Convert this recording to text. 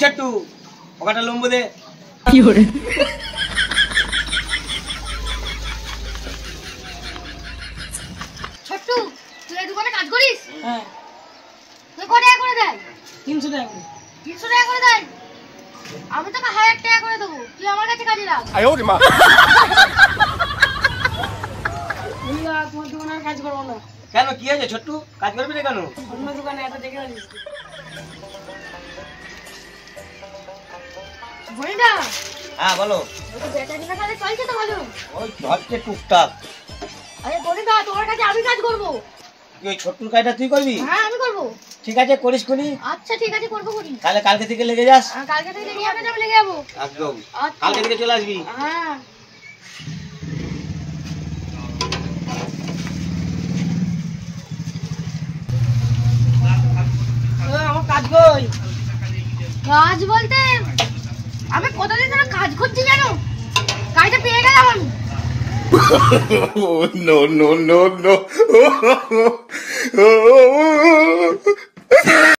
ছোট্টু ওখানটা লম্বু দে। কি করে ছোট্টু তুই এই দোকানে কাজ করিস? হ্যাঁ তুই কত টাকা করে দেয়? 300 টাকা করে। 300 টাকা করে দেয়? আমি তোকে 1000 টাকা করে দেবো, তুই আমার কাছে কাজে লাগ। বন্ধুরা তোমার দোকানে আর কাজ করবো না। কেন কি হয়েছে ছোট্টু, কাজ করবি না কেন? অন্য দোকানে এটা দেখে আনিস। বলিনা হ্যাঁ বলো। ওই তো ব্যাটারি না কাজে চলছে তো ভালো। ওই হচ্ছে টুকটাক। আরে বলিনা তোমার কাছে আমি কাজ করবো। তুই ওই ছোট্টুর কাজটা তুই করবি? হ্যাঁ আমি করবো। ঠিক আছে করিস কোনি। আচ্ছা ঠিক আছে করবো করি। তাহলে কালকে থেকে লেগে যাস। কালকে থেকে লেগে যাবে, আমি লেগে যাবো। একদম আচ্ছা। কালকে থেকে চলে আসবি। হ্যাঁ আমার কাজ কই? কাজ বলতে আমি কতদিন ধরে কাজ করছি জানো, কাজটা পেয়ে গেলাম আমি। No, no, no, no.